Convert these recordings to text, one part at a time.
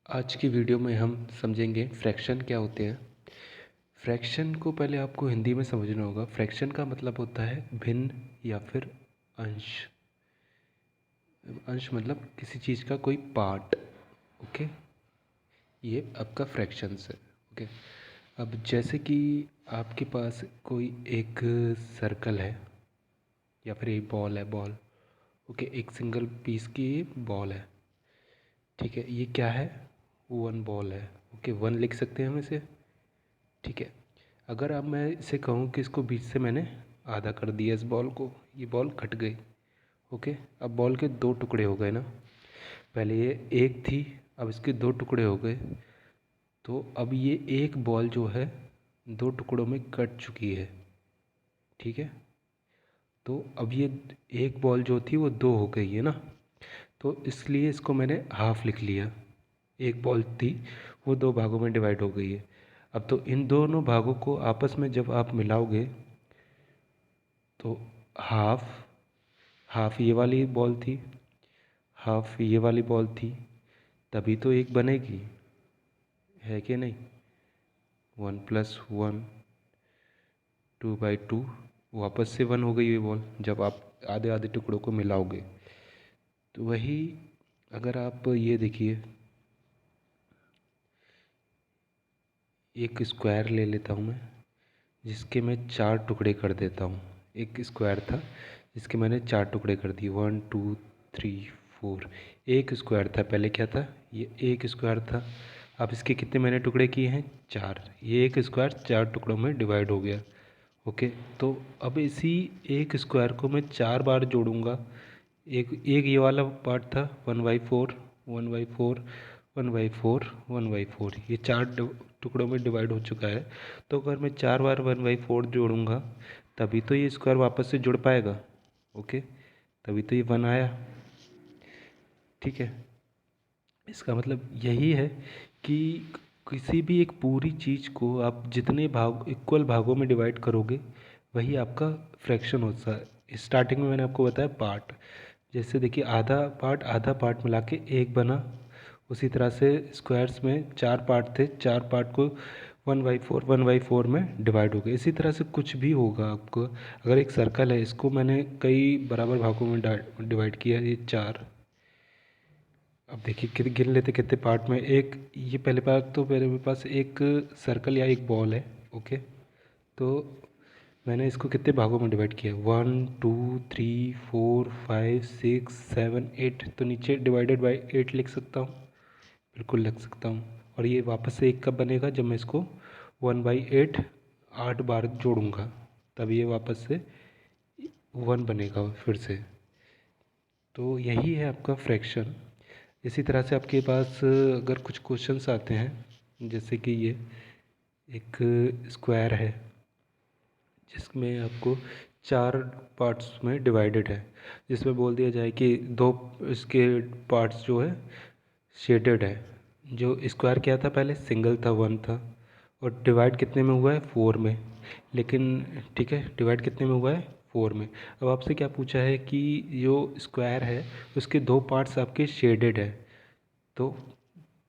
आज की वीडियो में हम समझेंगे फ्रैक्शन क्या होते हैं। फ्रैक्शन को पहले आपको हिंदी में समझना होगा। फ्रैक्शन का मतलब होता है भिन्न या फिर अंश। अंश मतलब किसी चीज़ का कोई पार्ट। ओके, ये आपका फ्रैक्शंस है। ओके, अब जैसे कि आपके पास कोई एक सर्कल है या फिर एक बॉल है। बॉल, ओके, एक सिंगल पीस की बॉल है। ठीक है, ये क्या है? वन बॉल है। ओके, वन लिख सकते हैं हम इसे। ठीक है, अगर अब मैं इसे कहूँ कि इसको बीच से मैंने आधा कर दिया इस बॉल को, ये बॉल कट गई। ओके, अब बॉल के दो टुकड़े हो गए ना। पहले ये एक थी, अब इसके दो टुकड़े हो गए। तो अब ये एक बॉल जो है दो टुकड़ों में कट चुकी है। ठीक है, तो अब ये एक बॉल जो थी वो दो हो गई है ना। तो इसलिए इसको मैंने हाफ लिख लिया। एक बॉल थी वो दो भागों में डिवाइड हो गई है। अब तो इन दोनों भागों को आपस में जब आप मिलाओगे तो हाफ, हाफ ये वाली बॉल थी, हाफ ये वाली बॉल थी, तभी तो एक बनेगी, है कि नहीं? 1+1 2/2 वापस से 1 हो गई ये बॉल जब आप आधे आधे टुकड़ों को मिलाओगे। तो वही, अगर आप ये देखिए, एक स्क्वायर ले लेता हूँ मैं, जिसके मैं चार टुकड़े कर देता हूँ। एक स्क्वायर था जिसके मैंने चार टुकड़े कर दिए, 1 2 3 4। एक स्क्वायर था, पहले क्या था? ये एक स्क्वायर था। अब इसके कितने मैंने टुकड़े किए हैं? चार। ये एक स्क्वायर चार टुकड़ों में डिवाइड हो गया। ओके, तो अब इसी एक स्क्वायर को मैं चार बार जोड़ूंगा। एक एक ये वाला पार्ट था 1/4, 1/4, 1/4, 1/4, ये चार टुकड़ों में डिवाइड हो चुका है। तो अगर मैं चार बार 1/4 जोड़ूंगा तभी तो ये स्क्वायर वापस से जुड़ पाएगा। ओके, तभी तो ये 1 आया। ठीक है, इसका मतलब यही है कि किसी भी एक पूरी चीज़ को आप जितने भाग इक्वल भागों में डिवाइड करोगे वही आपका फ्रैक्शन होता है। स्टार्टिंग में मैंने आपको बताया पार्ट, जैसे देखिए आधा पार्ट मिला के एक बना। उसी तरह से स्क्वायर्स में चार पार्ट थे, चार पार्ट को 1/4 में डिवाइड हो गए। इसी तरह से कुछ भी होगा आपको। अगर एक सर्कल है, इसको मैंने कई बराबर भागों में डिवाइड किया, ये चार। अब देखिए कितने गिन लेते, कितने पार्ट में एक, ये पहले पार्ट तो मेरे पास एक सर्कल या एक बॉल है। ओके, तो मैंने इसको कितने भागों में डिवाइड किया? 1 2 3 4 5 6 7 8। तो नीचे डिवाइडेड बाई 8 लिख सकता हूँ, बिल्कुल लिख सकता हूँ। और ये वापस से एक कब बनेगा? जब मैं इसको 1/8 8 बार जोड़ूंगा, तब ये वापस से 1 बनेगा फिर से। तो यही है आपका फ्रैक्शन। इसी तरह से आपके पास अगर कुछ क्वेश्चंस आते हैं, जैसे कि ये एक स्क्वायर है जिसमें आपको चार पार्ट्स में डिवाइडेड है, जिसमें बोल दिया जाए कि दो इसके पार्ट्स जो है शेडेड है। जो स्क्वायर क्या था? पहले सिंगल था, 1 था, और डिवाइड कितने में हुआ है? 4 में। लेकिन ठीक है, डिवाइड कितने में हुआ है? 4 में। अब आपसे क्या पूछा है कि जो स्क्वायर है उसके दो पार्ट्स आपके शेडेड है। तो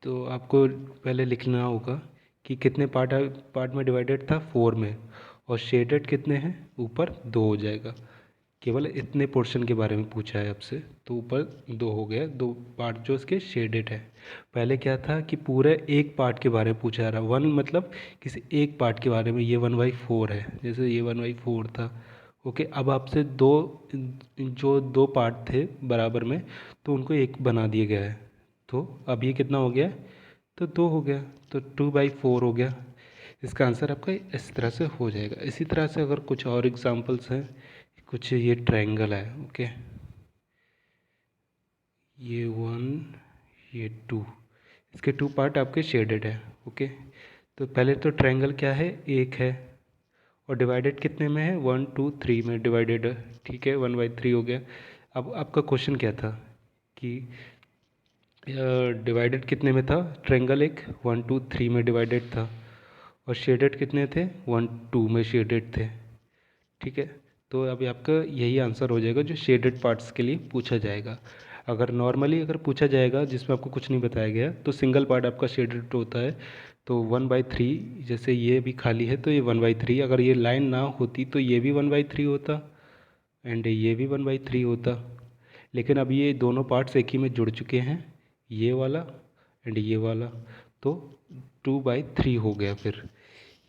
तो आपको पहले लिखना होगा कि कितने पार्ट में डिवाइडेड था? 4 में। और शेडेड कितने हैं? ऊपर दो हो जाएगा। केवल इतने पोर्शन के बारे में पूछा है आपसे, तो ऊपर दो हो गया, दो पार्ट जो इसके शेडेड है। पहले क्या था कि पूरे एक पार्ट के बारे में पूछा रहा, वन मतलब किसी एक पार्ट के बारे में। ये 1/4 है, जैसे ये 1/4 था। ओके, अब आपसे दो, जो दो पार्ट थे बराबर में, तो उनको एक बना दिया गया है। तो अब ये कितना हो गया? तो 2 हो गया, तो 2/4 हो गया। इसका आंसर आपका इस तरह से हो जाएगा। इसी तरह से अगर कुछ और एग्जांपल्स हैं, कुछ ये ट्रायंगल है। ओके, ये 1, ये 2, इसके टू पार्ट आपके शेडेड है। ओके, तो पहले तो ट्रायंगल क्या है? एक है, और डिवाइडेड कितने में है? 1 2 3 में डिवाइडेड है। ठीक है, 1/3 हो गया। अब आपका क्वेश्चन क्या था कि डिवाइडेड कितने में था? ट्रायंगल एक 1 2 3 में डिवाइडेड था, और शेडेड कितने थे? 1 2 में शेडेड थे। ठीक है, तो अभी आपका यही आंसर हो जाएगा जो शेडेड पार्ट्स के लिए पूछा जाएगा। अगर नॉर्मली अगर पूछा जाएगा जिसमें आपको कुछ नहीं बताया गया तो सिंगल पार्ट आपका शेडेड होता है, तो 1/3 जैसे ये भी खाली है तो ये 1/3, अगर ये लाइन ना होती तो ये भी 1/3 होता एंड ये भी 1/3 होता। लेकिन अब ये दोनों पार्ट्स एक ही में जुड़ चुके हैं, ये वाला एंड ये वाला, तो 2/3 हो गया। फिर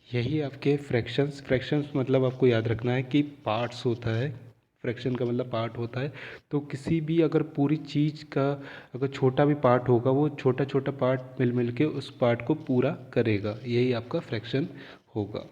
यही आपके फ्रैक्शंस मतलब आपको याद रखना है कि पार्ट्स होता है, फ्रैक्शन का मतलब पार्ट होता है। तो किसी भी अगर पूरी चीज़ का अगर छोटा भी पार्ट होगा वो छोटा छोटा पार्ट मिल के उस पार्ट को पूरा करेगा, यही आपका फ्रैक्शन होगा।